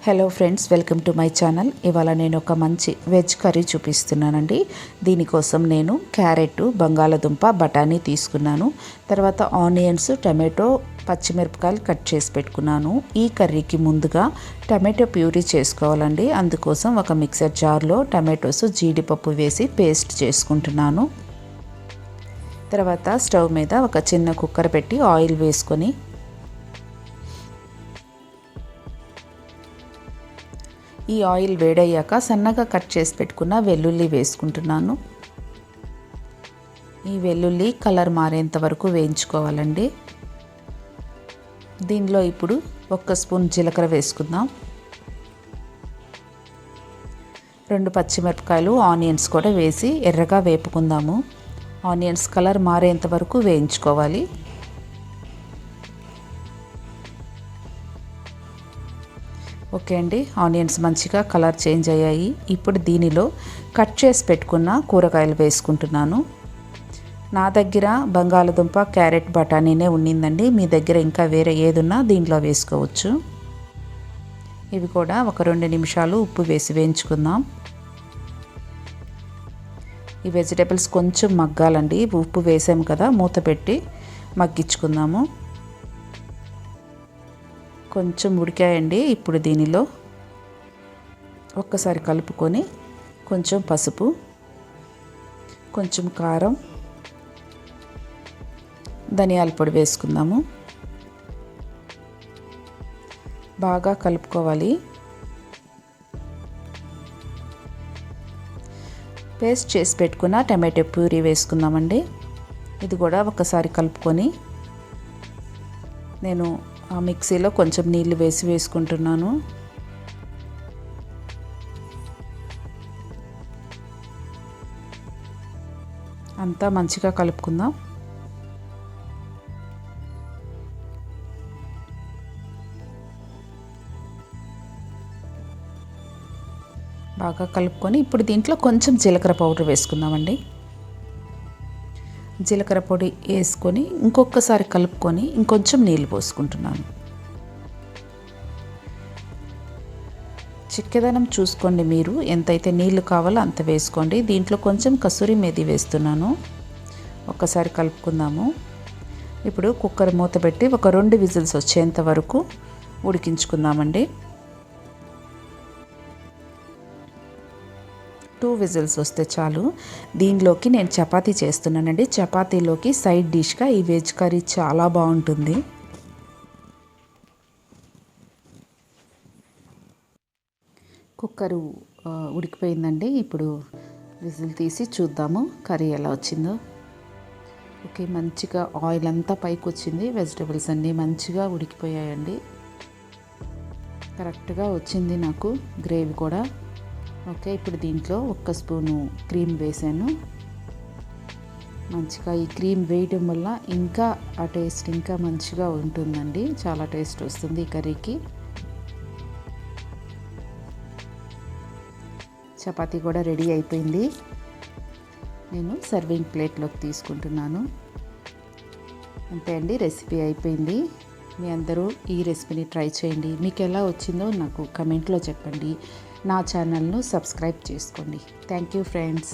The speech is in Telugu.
Hello friends, welcome to my channel. ఇవాళ నేను ఒక మంచి వెజ్ కర్రీ చూపిస్తున్నానండి. దీనికోసం నేను క్యారెట్, బంగాళదుంప, బఠానీ తీసుకున్నాను. తర్వాత ఆనియన్స్, టమాటో, పచ్చిమిరపకాయలు కట్ చేసి పెట్టుకున్నాను. ఈ కర్రీకి ముందుగా టమాటో ప్యూరీ చేసుకోవాలండి. అందుకోసం ఒక మిక్సర్ జార్లో టమాటోస్, జీడిపప్పు వేసి పేస్ట్ చేసుకుంటున్నాను. తర్వాత స్టవ్ మీద ఒక చిన్న కుక్కర్ పెట్టి ఆయిల్ వేసుకొని ఈ ఆయిల్ వేడయ్యాక సన్నగా కట్ చేసి పెట్టుకున్న వెల్లుల్లి వేసుకుంటున్నాను. ఈ వెల్లుల్లి కలర్ మారేంత వరకు వేయించుకోవాలండి. దీనిలో ఇప్పుడు 1 స్పూన్ జీలకర్ర వేసుకుందాం. 2 పచ్చిమిరపకాయలు, ఆనియన్స్ కూడా వేసి ఎర్రగా వేపుకుందాము. ఆనియన్స్ కలర్ మారేంత వరకు వేయించుకోవాలి. ఓకే అండి, ఆనియన్స్ మంచిగా కలర్ చేంజ్ అయ్యాయి. ఇప్పుడు దీనిలో కట్ చేసి పెట్టుకున్న కూరగాయలు వేసుకుంటున్నాను. నా దగ్గర బంగాళదుంప, క్యారెట్, బఠానీనే ఉండిందండి. మీ దగ్గర ఇంకా వేరే ఏదున్నా దీంట్లో వేసుకోవచ్చు. ఇవి కూడా ఒక 2 నిమిషాలు ఉప్పు వేసి వేయించుకుందాం. ఈ వెజిటేబుల్స్ కొంచెం మగ్గాలండి. ఉప్పు వేసాము కదా, మూత పెట్టి మగ్గించుకుందాము. కొంచెం ఉడికాయండి. ఇప్పుడు దీనిలో ఒక్కసారి కలుపుకొని కొంచెం పసుపు, కొంచెం కారం, ధనియాల పొడి వేసుకుందాము. బాగా కలుపుకోవాలి. పేస్ట్ చేసి పెట్టుకున్న టమాటో ప్యూరీ వేసుకుందామండి. ఇది కూడా ఒకసారి కలుపుకొని నేను ఆ మిక్సీలో కొంచెం నీళ్ళు వేసి వేసుకుంటున్నాను. అంతా మంచిగా కలుపుకుందాం. బాగా కలుపుకొని ఇప్పుడు దీంట్లో కొంచెం జీలకర్ర పౌడర్ వేసుకుందామండి. జీలకర్ర పొడి వేసుకొని ఇంకొకసారి కలుపుకొని ఇంకొంచెం నీళ్ళు పోసుకుంటున్నాను. చిక్కదనం చూసుకోండి, మీరు ఎంతైతే నీళ్లు కావాలో అంత వేసుకోండి. దీంట్లో కొంచెం కసూరి మేతి వేస్తున్నాను. ఒక్కసారి కలుపుకుందాము. ఇప్పుడు కుక్కర్ మూత పెట్టి ఒక 2 విజిల్స్ వచ్చేంత వరకు ఉడికించుకుందామండి. 2 విజిల్స్ వస్తే చాలు. దీనిలోకి నేను చపాతీ చేస్తున్నానండి. చపాతీలోకి సైడ్ డిష్గా ఈ వెజ్ కర్రీ చాలా బాగుంటుంది. కుక్కరు ఉడికిపోయిందండి. ఇప్పుడు విజిల్ తీసి చూద్దాము కర్రీ ఎలా వచ్చిందో. ఓకే, మంచిగా ఆయిల్ అంతా పైకి వచ్చింది. వెజిటేబుల్స్ అన్నీ మంచిగా ఉడికిపోయాయండి. కరెక్ట్గా వచ్చింది నాకు గ్రేవీ కూడా. ఓకే, ఇప్పుడు దీంట్లో 1 స్పూను క్రీమ్ వేసాను. మంచిగా ఈ క్రీమ్ వేయడం వల్ల ఇంకా ఆ టేస్ట్ ఇంకా మంచిగా ఉంటుందండి. చాలా టేస్ట్ వస్తుంది ఈ కర్రీకి. చపాతీ కూడా రెడీ అయిపోయింది. నేను సర్వింగ్ ప్లేట్లోకి తీసుకుంటున్నాను. అంతే అండి, రెసిపీ అయిపోయింది. మీ అందరూ ఈ రెసిపీని ట్రై చేయండి. మీకు ఎలా వచ్చిందో నాకు కమెంట్లో చెప్పండి. నా ఛానల్ను సబ్స్క్రైబ్ చేసుకోండి. Thank you friends.